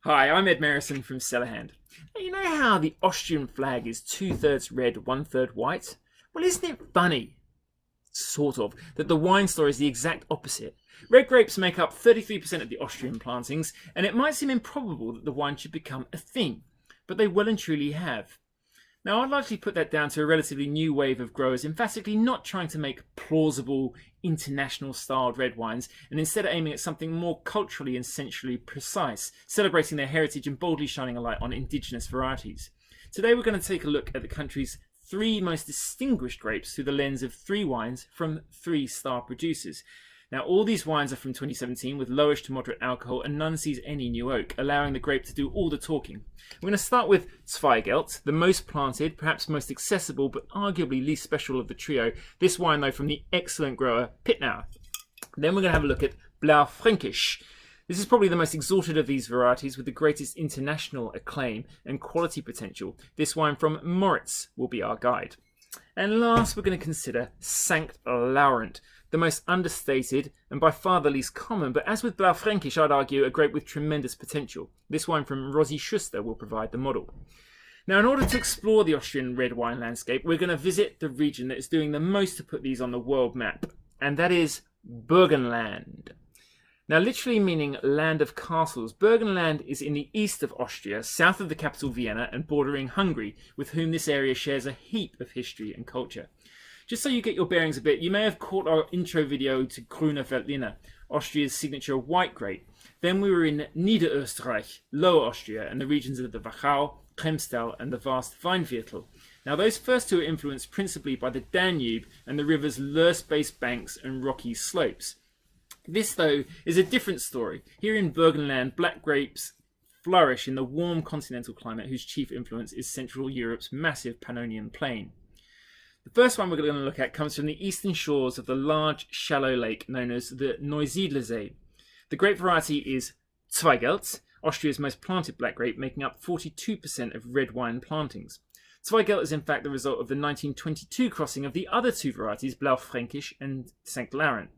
Hi, I'm Ed Merrison from CellarHand. Now, you know how the Austrian flag is 2/3 red, 1/3 white? Well, isn't it funny, sort of, that the wine store is the exact opposite? Red grapes make up 33% of the Austrian plantings, and it might seem improbable that the wine should become a thing, but they well and truly have. Now, I'd largely put that down to a relatively new wave of growers emphatically not trying to make plausible, international-styled red wines, and instead aiming at something more culturally and sensually precise, celebrating their heritage and boldly shining a light on indigenous varieties. Today we're going to take a look at the country's 3 most distinguished grapes through the lens of 3 wines from 3 star producers. Now, all these wines are from 2017 with lowish to moderate alcohol, and none sees any new oak, allowing the grape to do all the talking. We're going to start with Zweigelt, the most planted, perhaps most accessible, but arguably least special of the trio. This wine, though, from the excellent grower Pittnauer. Then we're going to have a look at Blaufränkisch. This is probably the most exalted of these varieties with the greatest international acclaim and quality potential. This wine from Moric will be our guide. And last, we're going to consider Sankt Laurent, the most understated and by far the least common, but as with Blaufränkisch, I'd argue a grape with tremendous potential. This wine from Rosi Schuster will provide the model. Now, in order to explore the Austrian red wine landscape, we're going to visit the region that is doing the most to put these on the world map, and that is Burgenland. Now, literally meaning land of castles, Burgenland is in the east of Austria, south of the capital Vienna, and bordering Hungary, with whom this area shares a heap of history and culture. Just so you get your bearings a bit, you may have caught our intro video to Grüner Veltliner, Austria's signature white grape. Then we were in Niederösterreich, Lower Austria, and the regions of the Wachau, Kremstal, and the vast Weinviertel. Now, those first two are influenced principally by the Danube and the river's Lurz-based banks and rocky slopes. This, though, is a different story. Here in Burgenland, black grapes flourish in the warm continental climate whose chief influence is Central Europe's massive Pannonian plain. The first one we're going to look at comes from the eastern shores of the large, shallow lake known as the Neusiedlersee. The grape variety is Zweigelt, Austria's most planted black grape, making up 42% of red wine plantings. Zweigelt is in fact the result of the 1922 crossing of the other 2 varieties, Blaufränkisch and Sankt Laurent.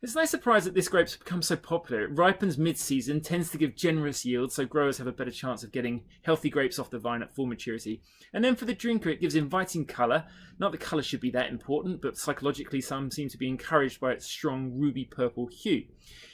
It's no surprise that this grape's become so popular. It ripens mid-season, tends to give generous yield, so growers have a better chance of getting healthy grapes off the vine at full maturity. And then for the drinker, it gives inviting colour. Not that colour should be that important, but psychologically some seem to be encouraged by its strong ruby purple hue.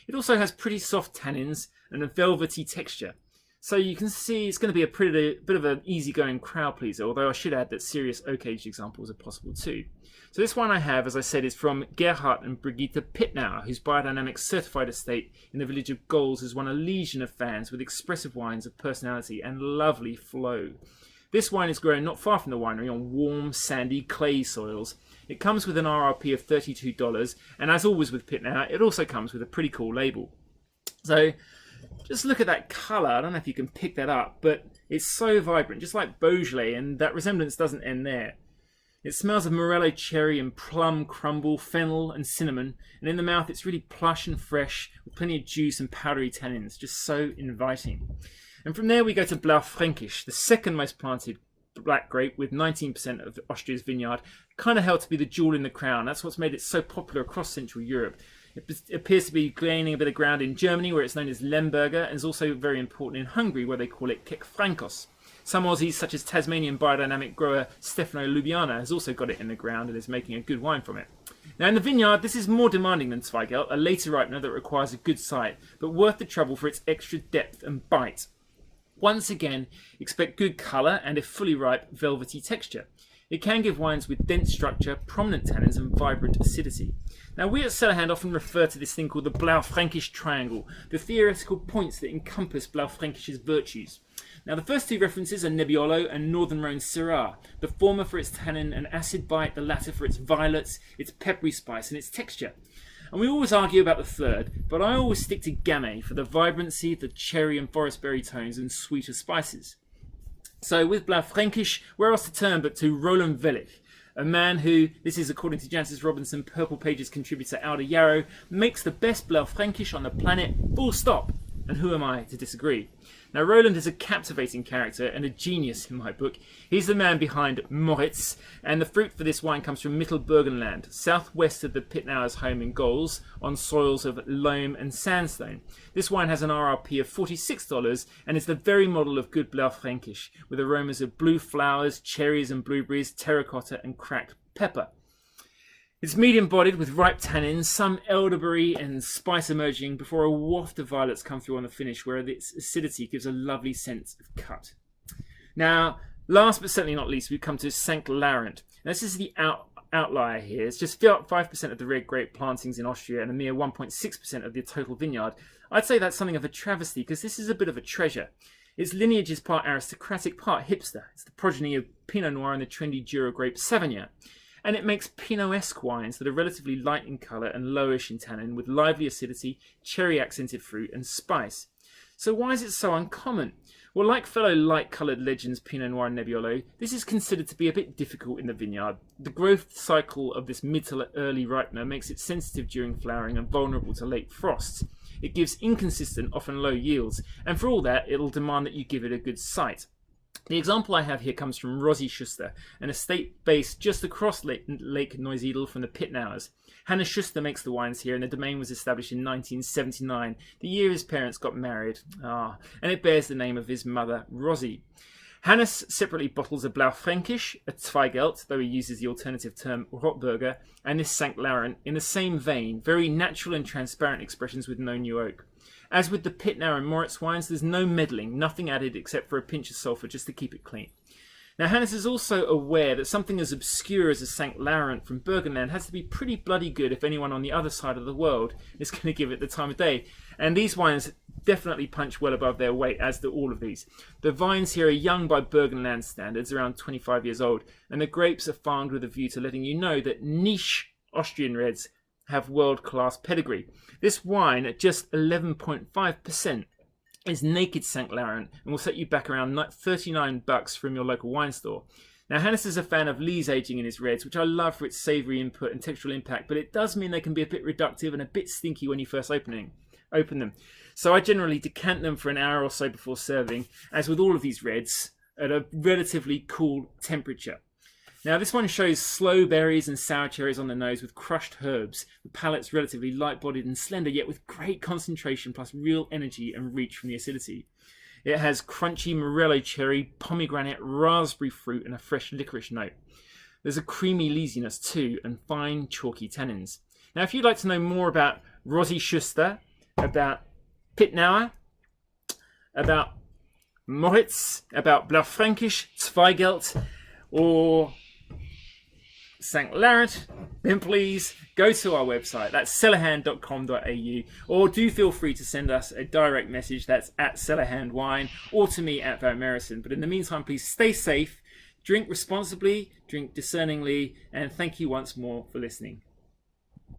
It also has pretty soft tannins and a velvety texture. So you can see it's going to be a bit of an easygoing crowd pleaser, although I should add that serious oak-aged examples are possible too. So this one I have, as I said, is from Gerhard and Brigitte Pittnauer, whose biodynamic certified estate in the village of Gols has won a legion of fans with expressive wines of personality and lovely flow. This wine is grown not far from the winery on warm, sandy, clay soils. It comes with an RRP of $32, and as always with Pittnauer, it also comes with a pretty cool label. So just look at that colour. I don't know if you can pick that up, but it's so vibrant, just like Beaujolais, and that resemblance doesn't end there. It smells of morello cherry and plum crumble, fennel and cinnamon, and in the mouth it's really plush and fresh, with plenty of juice and powdery tannins, just so inviting. And from there we go to Blaufränkisch, the second most planted black grape with 19% of Austria's vineyard, kind of held to be the jewel in the crown. That's what's made it so popular across Central Europe. It appears to be gaining a bit of ground in Germany, where it's known as Lemberger, and is also very important in Hungary, where they call it Kekfrankos. Some Aussies, such as Tasmanian biodynamic grower Stefano Lubiana, has also got it in the ground and is making a good wine from it. Now in the vineyard, this is more demanding than Zweigelt, a later ripener that requires a good site, but worth the trouble for its extra depth and bite. Once again, expect good colour and, if fully ripe, velvety texture. It can give wines with dense structure, prominent tannins and vibrant acidity. Now, we at CellarHand often refer to this thing called the Blaufränkisch triangle, the theoretical points that encompass Blaufränkisch's virtues. Now, the first 2 references are Nebbiolo and Northern Rhone Syrah, the former for its tannin and acid bite, the latter for its violets, its peppery spice and its texture. And we always argue about the third, but I always stick to Gamay for the vibrancy, the cherry and forest berry tones and sweeter spices. So with Blaufränkisch, where else to turn but to Roland Vellich, a man who, this is according to Jancis Robinson, Purple Pages contributor Alda Yarrow, makes the best Blaufränkisch on the planet, full stop. and who am I to disagree? Now, Roland is a captivating character and a genius in my book. He's the man behind Moritz, and the fruit for this wine comes from Mittelburgenland, southwest of the Pittnauer's home in Gols, on soils of loam and sandstone. This wine has an RRP of $46 and is the very model of good Blaufränkisch, with aromas of blue flowers, cherries and blueberries, terracotta and cracked pepper. It's medium-bodied with ripe tannins, some elderberry and spice emerging before a waft of violets come through on the finish, where its acidity gives a lovely sense of cut. Now, last but certainly not least, we come to Sankt Laurent. Now, this is the outlier here. It's just 5% of the red grape plantings in Austria and a mere 1.6% of the total vineyard. I'd say that's something of a travesty, because this is a bit of a treasure. Its lineage is part aristocratic, part hipster. It's the progeny of Pinot Noir and the trendy Jura grape Savagnin. And it makes Pinot-esque wines that are relatively light in colour and lowish in tannin, with lively acidity, cherry-accented fruit and spice. So why is it so uncommon? Well, like fellow light-coloured legends Pinot Noir and Nebbiolo, this is considered to be a bit difficult in the vineyard. The growth cycle of this mid to early ripener makes it sensitive during flowering and vulnerable to late frosts. It gives inconsistent, often low yields, and for all that, it'll demand that you give it a good site. The example I have here comes from Rosi Schuster, an estate based just across Lake Neusiedl from the Pittnauers. Hannes Schuster makes the wines here, and the domain was established in 1979, the year his parents got married. And it bears the name of his mother, Rosi. Hannes separately bottles a Blaufränkisch, a Zweigelt, though he uses the alternative term Rotburger, and this Sankt Laurent in the same vein, very natural and transparent expressions with no new oak. As with the Pittnauer and Moritz wines, there's no meddling, nothing added except for a pinch of sulphur just to keep it clean. Now, Hannes is also aware that something as obscure as a Sankt Laurent from Burgenland has to be pretty bloody good if anyone on the other side of the world is going to give it the time of day. And these wines definitely punch well above their weight, as do all of these. The vines here are young by Burgenland standards, around 25 years old, and the grapes are farmed with a view to letting you know that niche Austrian reds have world-class pedigree. This wine, at just 11.5%, is naked Sankt Laurent and will set you back around $39 from your local wine store. Now, Hannes is a fan of lees aging in his reds, which I love for its savoury input and textural impact, but it does mean they can be a bit reductive and a bit stinky when you first open them. So I generally decant them for an hour or so before serving, as with all of these reds, at a relatively cool temperature. Now, this one shows slow berries and sour cherries on the nose with crushed herbs. The palate's relatively light-bodied and slender, yet with great concentration plus real energy and reach from the acidity. It has crunchy morello cherry, pomegranate, raspberry fruit, and a fresh licorice note. There's a creamy leesiness too, and fine, chalky tannins. Now, if you'd like to know more about Rosi Schuster, about Pittnauer, about Moritz, about Blaufränkisch, Zweigelt, or Sankt Laurent, then please go to our website. That's cellarhand.com.au, or do feel free to send us a direct message. That's at CellarHandWine, or to me at Merrison. But in the meantime, please stay safe, drink responsibly, drink discerningly, and thank you once more for listening.